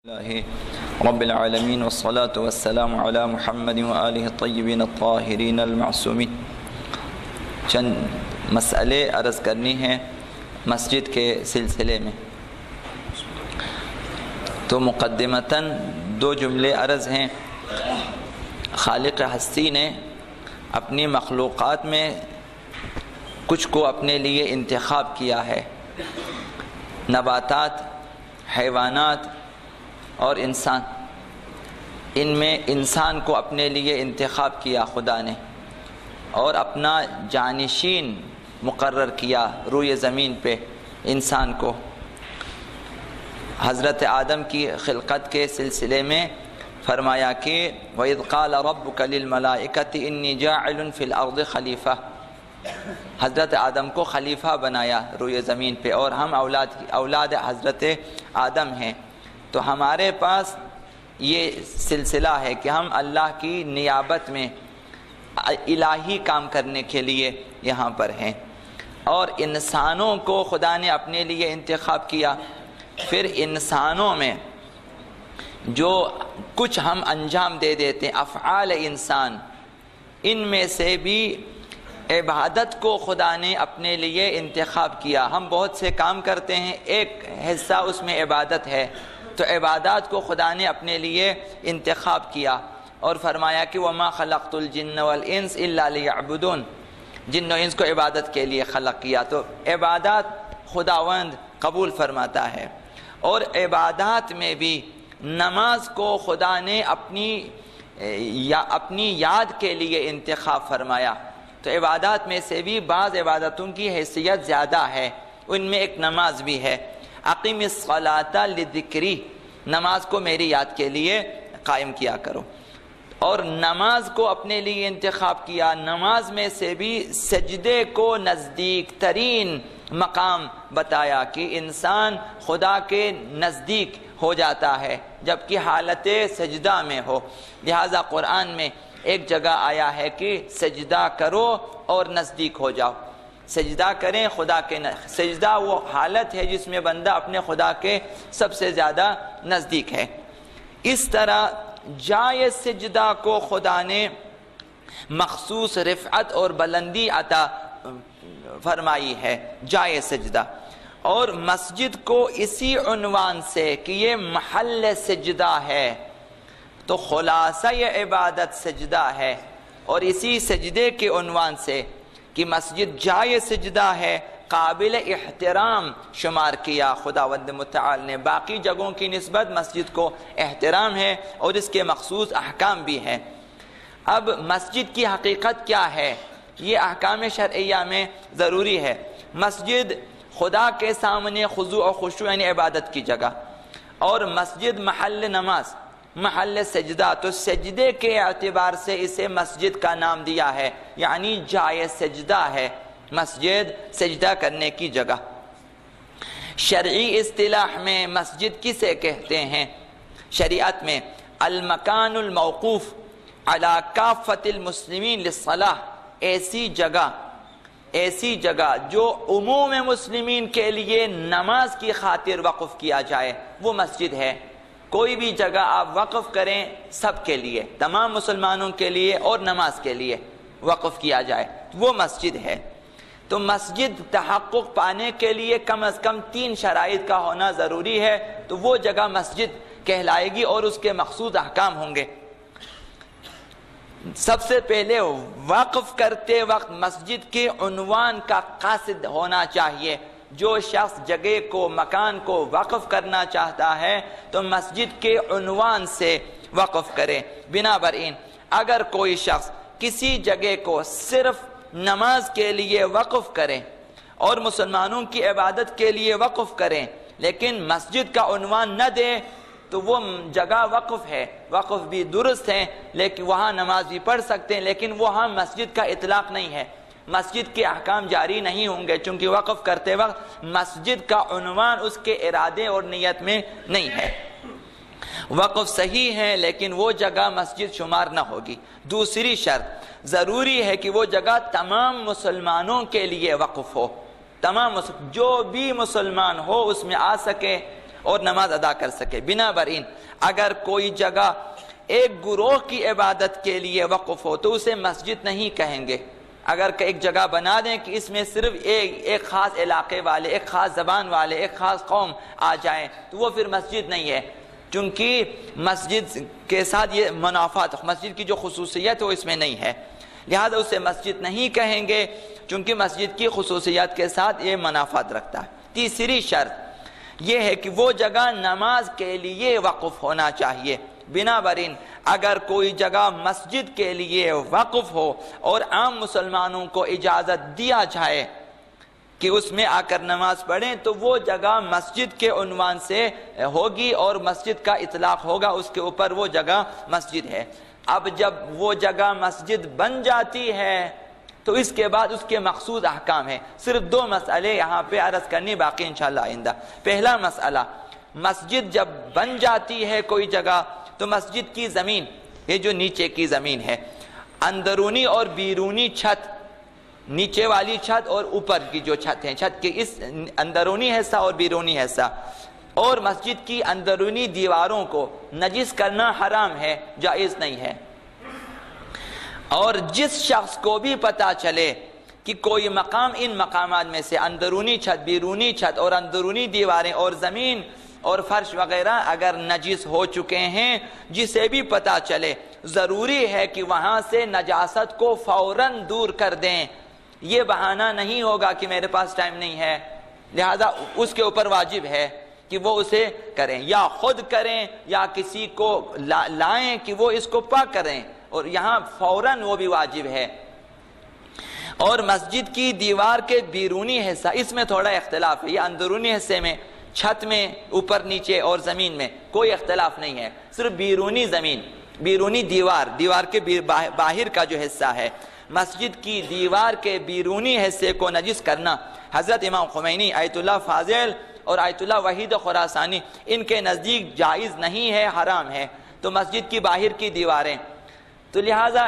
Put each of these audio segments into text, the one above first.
اللہ رب العالمین والصلاة والسلام علی محمد وآلہ الطیبین الطاہرین المعصومین۔ چند مسئلے عرض کرنی ہیں مسجد کے سلسلے میں، تو مقدمتاً دو جملے عرض ہیں۔ خالق ہستی نے اپنی مخلوقات میں کچھ کو اپنے لیے انتخاب کیا ہے، نباتات، حیوانات اور انسان۔ ان میں انسان کو اپنے لیے انتخاب کیا خدا نے اور اپنا جانشین مقرر کیا روئے زمین پہ انسان کو۔ حضرت آدم کی خلقت کے سلسلے میں فرمایا کہ وَإِذْ قَالَ رَبُّكَ لِلْمَلَائِكَةِ إِنِّي جَاعِلٌ فِي الْأَرْضِ خلیفہ، حضرت آدم کو خلیفہ بنایا روئے زمین پہ، اور ہم اولاد حضرت آدم ہیں، تو ہمارے پاس یہ سلسلہ ہے کہ ہم اللہ کی نیابت میں الہی کام کرنے کے لیے یہاں پر ہیں۔ اور انسانوں کو خدا نے اپنے لیے انتخاب کیا، پھر انسانوں میں جو کچھ ہم انجام دے دیتے ہیں افعال انسان، ان میں سے بھی عبادت کو خدا نے اپنے لیے انتخاب کیا۔ ہم بہت سے کام کرتے ہیں، ایک حصہ اس میں عبادت ہے، تو عبادات کو خدا نے اپنے لیے انتخاب کیا اور فرمایا کہ وَمَا خَلَقْتُ الْجِنَّ وَالْإِنسَ إِلَّا لِيَعْبُدُونَ، جن و انس کو عبادت کے لیے خلق کیا، تو عبادات خداوند قبول فرماتا ہے۔ اور عبادات میں بھی نماز کو خدا نے اپنی یاد کے لیے انتخاب فرمایا، تو عبادات میں سے بھی بعض عبادتوں کی حیثیت زیادہ ہے، ان میں ایک نماز بھی ہے۔ اقیم الصلاۃ لذکری، نماز کو میری یاد کے لیے قائم کیا کرو۔ اور نماز کو اپنے لیے انتخاب کیا، نماز میں سے بھی سجدے کو نزدیک ترین مقام بتایا کہ انسان خدا کے نزدیک ہو جاتا ہے جبکہ حالت سجدہ میں ہو، لہذا قرآن میں ایک جگہ آیا ہے کہ سجدہ کرو اور نزدیک ہو جاؤ۔ سجدہ کریں خدا کے سجدہ وہ حالت ہے جس میں بندہ اپنے خدا کے سب سے زیادہ نزدیک ہے۔ اس طرح جائے سجدہ کو خدا نے مخصوص رفعت اور بلندی عطا فرمائی ہے، جائے سجدہ۔ اور مسجد کو اسی عنوان سے کہ یہ محل سجدہ ہے، تو خلاصہ یہ عبادت سجدہ ہے، اور اسی سجدے کے عنوان سے کہ مسجد جائے سجدہ ہے قابل احترام شمار کیا خداوند متعال نے۔ باقی جگہوں کی نسبت مسجد کو احترام ہے اور اس کے مخصوص احکام بھی ہیں۔ اب مسجد کی حقیقت کیا ہے، یہ احکام شرعیہ میں ضروری ہے۔ مسجد خدا کے سامنے خضوع و خشوع یعنی عبادت کی جگہ، اور مسجد محل نماز، محل سجدہ، تو سجدے کے اعتبار سے اسے مسجد کا نام دیا ہے، یعنی جائے سجدہ ہے، مسجد سجدہ کرنے کی جگہ۔ شرعی اصطلاح میں مسجد کسے کہتے ہیں؟ شریعت میں المکان الموقوف علی کافۃ المسلمین للصلاۃ، ایسی جگہ جو عموم مسلمین کے لیے نماز کی خاطر وقف کیا جائے، وہ مسجد ہے۔ کوئی بھی جگہ آپ وقف کریں سب کے لیے، تمام مسلمانوں کے لیے اور نماز کے لیے وقف کیا جائے، وہ مسجد ہے۔ تو مسجد تحقق پانے کے لیے کم از کم 3 شرائط کا ہونا ضروری ہے، تو وہ جگہ مسجد کہلائے گی اور اس کے مخصوص احکام ہوں گے۔ سب سے پہلے وقف کرتے وقت مسجد کے عنوان کا قاصد ہونا چاہیے۔ جو شخص جگہ کو، مکان کو وقف کرنا چاہتا ہے تو مسجد کے عنوان سے وقف کرے۔ بنابراین اگر کوئی شخص کسی جگہ کو صرف نماز کے لیے وقف کرے اور مسلمانوں کی عبادت کے لیے وقف کریں لیکن مسجد کا عنوان نہ دے، تو وہ جگہ وقف ہے، وقف بھی درست ہے، لیکن وہاں نماز بھی پڑھ سکتے ہیں، لیکن وہاں مسجد کا اطلاق نہیں ہے، مسجد کے احکام جاری نہیں ہوں گے، چونکہ وقف کرتے وقت مسجد کا عنوان اس کے ارادے اور نیت میں نہیں ہے۔ وقف صحیح ہے لیکن وہ جگہ مسجد شمار نہ ہوگی۔ دوسری شرط، ضروری ہے کہ وہ جگہ تمام مسلمانوں کے لیے وقف ہو، تمام جو بھی مسلمان ہو اس میں آ سکے، اور نماز ادا کر سکے۔ بنا برین اگر کوئی جگہ ایک گروہ کی عبادت کے لیے وقف ہو تو اسے مسجد نہیں کہیں گے۔ اگر ایک جگہ بنا دیں کہ اس میں صرف ایک خاص علاقے والے، ایک خاص زبان والے، ایک خاص قوم آ جائیں تو وہ پھر مسجد نہیں ہے، چونکہ مسجد کے ساتھ یہ منافات، مسجد کی جو خصوصیت ہے وہ اس میں نہیں ہے، لہذا اسے مسجد نہیں کہیں گے چونکہ مسجد کی خصوصیات کے ساتھ یہ منافات رکھتا ہے۔ تیسری شرط یہ ہے کہ وہ جگہ نماز کے لیے وقف ہونا چاہیے۔ بنا برین اگر کوئی جگہ مسجد کے لیے وقف ہو اور عام مسلمانوں کو اجازت دیا جائے کہ اس میں آ کر نماز پڑھیں تو وہ جگہ مسجد کے عنوان سے ہوگی اور مسجد کا اطلاق ہوگا اس کے اوپر، وہ جگہ مسجد ہے۔ اب جب وہ جگہ مسجد بن جاتی ہے تو اس کے بعد اس کے مخصوص احکام ہیں۔ صرف دو مسئلے یہاں پہ عرض کرنی باقی انشاءاللہ آئندہ۔ پہلا مسئلہ، مسجد جب بن جاتی ہے کوئی جگہ تو مسجد کی زمین، یہ جو نیچے کی زمین ہے، اندرونی اور بیرونی چھت، نیچے والی چھت اور اوپر کی جو چھت ہے، چھت کے اس اندرونی حصہ اور بیرونی حصہ، اور مسجد کی اندرونی دیواروں کو نجس کرنا حرام ہے، جائز نہیں ہے۔ اور جس شخص کو بھی پتہ چلے کہ کوئی مقام ان مقامات میں سے، اندرونی چھت، بیرونی چھت اور اندرونی دیواریں اور زمین اور فرش وغیرہ اگر نجس ہو چکے ہیں، جسے بھی پتہ چلے ضروری ہے کہ وہاں سے نجاست کو فوراً دور کر دیں۔ یہ بہانہ نہیں ہوگا کہ میرے پاس ٹائم نہیں ہے، لہذا اس کے اوپر واجب ہے کہ وہ اسے کریں، یا خود کریں یا کسی کو لائیں کہ وہ اس کو پاک کریں، اور یہاں فوراً وہ بھی واجب ہے۔ اور مسجد کی دیوار کے بیرونی حصہ، اس میں تھوڑا اختلاف ہے، یہ اندرونی حصے میں، چھت میں، اوپر نیچے اور زمین میں کوئی اختلاف نہیں ہے، صرف بیرونی زمین، بیرونی دیوار کے باہر کا جو حصہ ہے، مسجد کی دیوار کے بیرونی حصے کو نجس کرنا حضرت امام خمینی، آیت اللہ فاضل اور آیت اللہ وحید خراسانی ان کے نزدیک جائز نہیں ہے، حرام ہے۔ تو مسجد کی باہر کی دیواریں، تو لہٰذا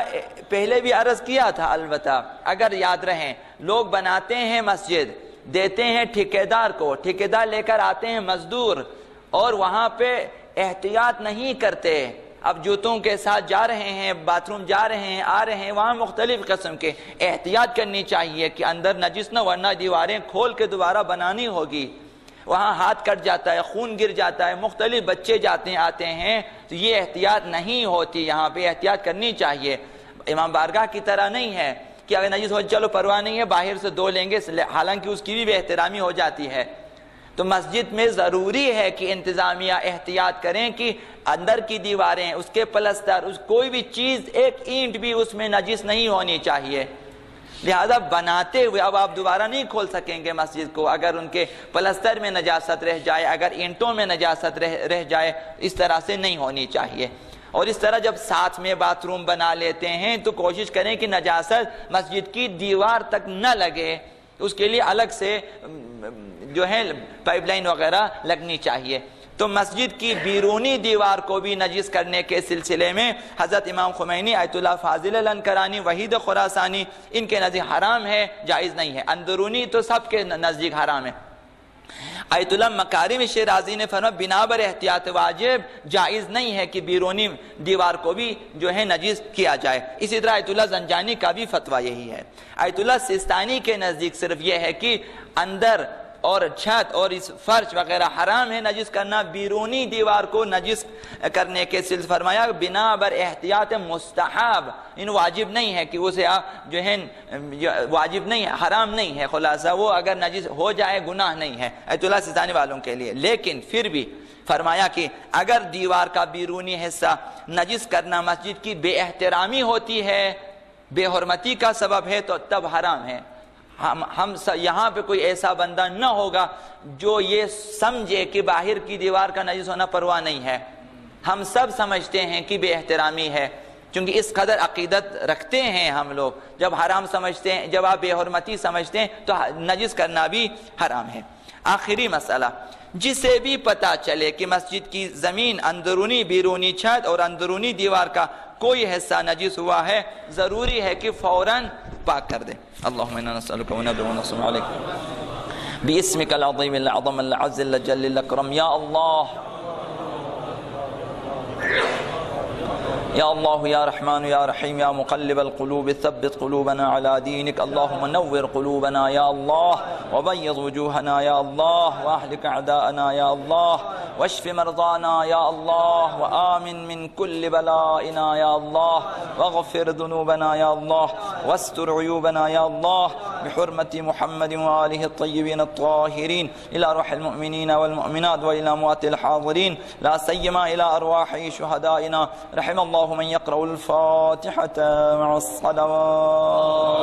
پہلے بھی عرض کیا تھا، البتہ اگر یاد رہیں، لوگ بناتے ہیں مسجد، دیتے ہیں ٹھیکیدار کو، ٹھیکیدار لے کر آتے ہیں مزدور، اور وہاں پہ احتیاط نہیں کرتے، اب جوتوں کے ساتھ جا رہے ہیں، باتھ روم جا رہے ہیں، آ رہے ہیں، وہاں مختلف قسم کے احتیاط کرنی چاہیے کہ اندر نجس نہ، ورنہ دیواریں کھول کے دوبارہ بنانی ہوگی، وہاں ہاتھ کٹ جاتا ہے، خون گر جاتا ہے، مختلف بچے جاتے ہیں آتے ہیں، تو یہ احتیاط نہیں ہوتی، یہاں پہ احتیاط کرنی چاہیے۔ امام بارگاہ کی طرح نہیں ہے کہ اگر نجس ہو چلو پرواہ نہیں ہے، باہر سے دھو لیں گے، حالانکہ اس کی بھی بے احترامی ہو جاتی ہے۔ تو مسجد میں ضروری ہے کہ انتظامیہ احتیاط کریں کہ اندر کی دیواریں، اس کے پلستر، کوئی بھی چیز، ایک اینٹ بھی اس میں نجس نہیں ہونی چاہیے، لہذا بناتے ہوئے اب آپ دوبارہ نہیں کھول سکیں گے مسجد کو، اگر ان کے پلستر میں نجاست رہ جائے، اگر اینٹوں میں نجاست رہ جائے، اس طرح سے نہیں ہونی چاہیے۔ اور اس طرح جب ساتھ میں باتھ روم بنا لیتے ہیں تو کوشش کریں کہ نجاست مسجد کی دیوار تک نہ لگے، اس کے لیے الگ سے جو ہے پائپ لائن وغیرہ لگنی چاہیے۔ تو مسجد کی بیرونی دیوار کو بھی نجس کرنے کے سلسلے میں حضرت امام خمینی، آیت اللہ فاضل الانکرانی، وحید خراسانی ان کے نزدیک حرام ہے، جائز نہیں ہے۔ اندرونی تو سب کے نزدیک حرام ہے۔ آیت اللہ مکارم شیرازی نے فرمایا بنا بر احتیاط واجب جائز نہیں ہے کہ بیرونی دیوار کو بھی جو ہے نجس کیا جائے۔ اسی طرح آیت اللہ زنجانی کا بھی فتویٰ یہی ہے۔ آیت اللہ سستانی کے نزدیک صرف یہ ہے کہ اندر اور چھت اور اس فرش وغیرہ حرام ہے نجس کرنا، بیرونی دیوار کو نجس کرنے کے سلسلے فرمایا بنا بر احتیاط مستحب، ان واجب نہیں ہے کہ اسے جو ہے واجب نہیں ہے، حرام نہیں ہے، خلاصہ وہ اگر نجس ہو جائے گناہ نہیں ہے ایت اللہ سستانی والوں کے لیے۔ لیکن پھر بھی فرمایا کہ اگر دیوار کا بیرونی حصہ نجس کرنا مسجد کی بے احترامی ہوتی ہے، بے حرمتی کا سبب ہے تو تب حرام ہے۔ ہم یہاں پہ کوئی ایسا بندہ نہ ہوگا جو یہ سمجھے کہ باہر کی دیوار کا نجس ہونا پرواہ نہیں ہے، ہم سب سمجھتے ہیں کہ بے احترامی ہے، چونکہ اس قدر عقیدت رکھتے ہیں ہم لوگ، جب حرام سمجھتے ہیں، جب آپ بے حرمتی سمجھتے ہیں تو نجس کرنا بھی حرام ہے۔ آخری مسئلہ، جسے بھی پتہ چلے کہ مسجد کی زمین، اندرونی بیرونی چھت اور اندرونی دیوار کا کوئی حصہ نجس ہوا ہے، ضروری ہے کہ فوراً پاک کر دے۔ اللہم انا نسألک و ندعو ونصلی علیک باسمك العظيم الأعظم الأعز الجل الأكرم. يا الله يا الله يا رحمن يا رحيم يا مقلب القلوب ثبت قلوبنا على دينك. اللهم نور قلوبنا يا الله، وبيض وجوهنا يا الله، وأهلك أعداءنا يا الله، واشف مرضانا يا الله، وآمن من كل بلائنا يا الله، واغفر ذنوبنا يا الله، واستر عيوبنا يا الله، بحرمة محمد وآله الطيبين الطاهرين، إلى أرواح المؤمنين والمؤمنات وإلى أموات الحاضرين، لا سيما إلى أرواح شهدائنا. رحم الله من يقرأ الفاتحة مع الصلوات.